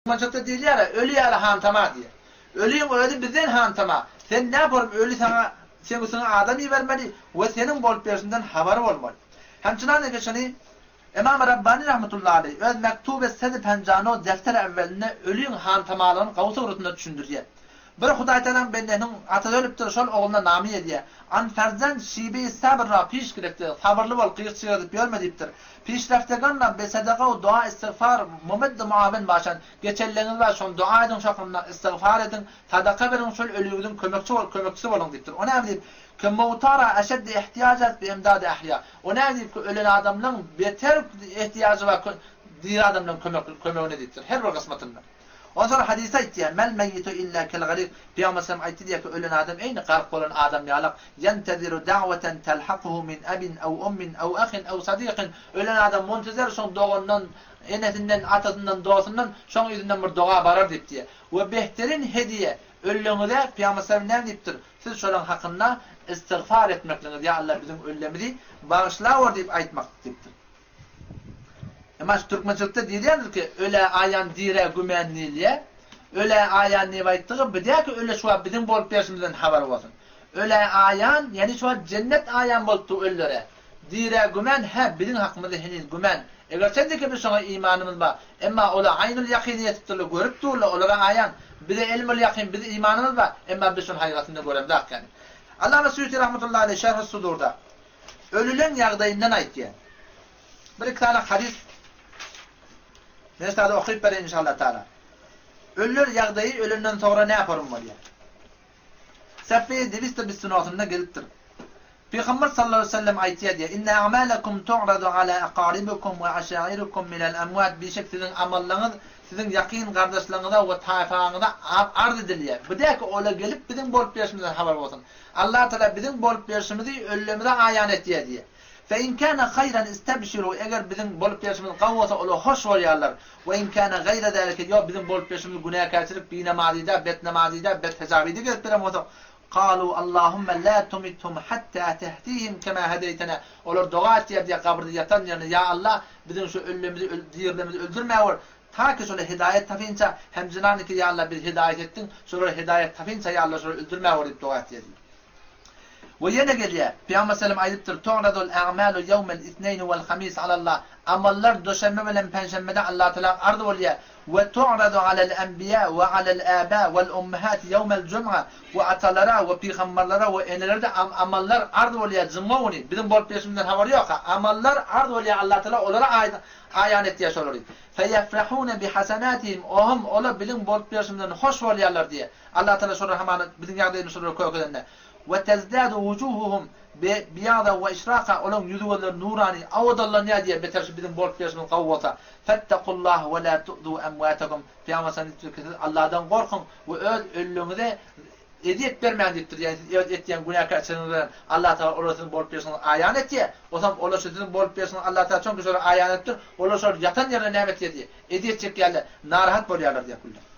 Maçakta değil ya, ölü yara hantama diye. Ölüyüm öldü bizden hantama. Sen ne yaparım ölü sana, sen adamı vermeli ve senin bol persinden haber olmalı. Hemçinan geçeni İmam Rabbani rahmetullahi aleyh öz mektube sedi pencano defter evveline ölüyün hantamalığını kavusa urutunda düşündürüyor. Bir Huday Teala bendenin atada ölüptür şol oğluna namiye diye. An ferzen şibe-i sabırra piş girekti. Sabırlı bol kıyık çıkardıp görmediptir. Piş refteganla be sadaka u dua istiğfar mumeddi muaven başan. Geçelleriniz var şon dua edin şofrunla istiğfar edin. Sadaka verin şol ölüydün kömekçisi olun diptir. O ne bileyim? Kemutara eşeddi ihtiyacet bi imdadi ahya. O ne bileyim ki ölen adamların beter ihtiyacı var diğer adamların kömeğine diptir. Her bir kısmetinde. Ondan sonra hadise aytdı. Mel meyyitu illa kel garik. Peygamber sallallahu aytdı diye ki ölen adam aynı garip olan adam yalak. Yenteziru da'veten telhaquhu min abin ev ummin ev ahin ev sadiqin. Ölen adam muntazir son doğundan, enesinden, atasından, doğasından son yüzünden bir doğa barar deyip diye. Ve behterin hediye ölüğünüze Peygamber sallallahu ne deyiptir? Siz şolan hakkında istiğfar etmekle ya Allah bizim ölümümüzü bağışla deyip aytmak deyiptir. Ama Türkmençilikte diyorlar ki öyle ayan dire gümenliğe, öyle ayan ne vayttığı bir de ki öyle şu an bizim bol peşimizden haber olsun. Öyle ayan yani şu an cennet ayan boltu öllere. Dire gümen he bizim hakkımızda henüz gümen. Eğer sen de ki bir sonra imanımız var. Ama ola aynul yakiniyetli görüp durla olara ayan. Bir de ilmul yakin, bir de imanımız var. Ama biz şunun hayatında göremdik yani. Allah Resulü rahmetullahi aleyhi şerh-i sudurda ölülen yağdayından ait yani. Bir iki tane hadis neyse okuyup verin inşallah Teala. Ölür yağdayı ölümden sonra ne yaparım var ya? Sefe'ye deviste bir sünatında geliptir. Peygamber sallallahu aleyhi ve sellem ayetiye diye İnne amalekum tu'radu ala aqaribikum ve aşairikum minel emvat bir şey sizin amallarınız sizin yakın kardeşlerinize ve taifanıza arz ediliyor. Bu da ki öyle gelip bizim bolup yaşımızdan haber olsun. Allah Teala bizim bolup yaşımızı ölümümüze ayan ettiye diye. Fe in kana hayran istabshiru eğer bizim bolup yaşımız kavvasa ola hoş oluyorlar. Ve in kana gayra zalika yok bizim bolup yaşımız günahkarçılık bi namazida, bet namazida, bet hesabida gösterem olsa. قالوا اللهم لا تمتهم حتى تهديهم كما هديتنا. Olur dua et diye kabirde yatan yani ya Allah bizim şu ölümümüzü diğerlerimizi öldürme var. Ta ki şöyle hidayet tafinça hem zinanı ki ya Allah bir hidayet ettin. Şöyle hidayet tafinça ya Allah şöyle öldürme var diye dua et diye. Ve yine geliyor. Peygamber sallallahu aleyhi ve sellem ayıptır. Tu'radul a'malu yevmel ithneyn vel hamis alallah. Amallar döşembe ve perşembede Allah Teala ardı oluyor. Ve tu'radu alel enbiya ve alel aba vel ummahat yevmel cum'a ve atalara ve peygamberlere ve enelerde amallar ardı oluyor. Cuma'uni bizim bol peşimden haber yok. Amallar ardı oluyor Allah Teala onlara ayan ettiği soruyor. Feyefrahune bi hasenatihim ohum ola bizim bol peşimden hoş oluyorlar diye. Allah Teala soruyor hemen bizim yardımcı soruyor koyuyorlar. Ve tezdadu vucuhuhum biyada ve işraka olan yüzüler nurani avdallah ne diye beter bizim bol peşimden kavvata. Fettekullah ve la tu'du emvatakum. Peygamber Allah'tan korkun ve ölümünüze eziyet vermeyin deyiptir. Yani ettiğin günahkarçılığından Allah Teala orasının bol peşimden ayan etti. O zaman orasının bol peşimden Allah Teala çok güzel ayan ettir. Orası yatan yerine nimet yedi. Eziyet çekiyorlar, narahat oluyorlar diye kullar.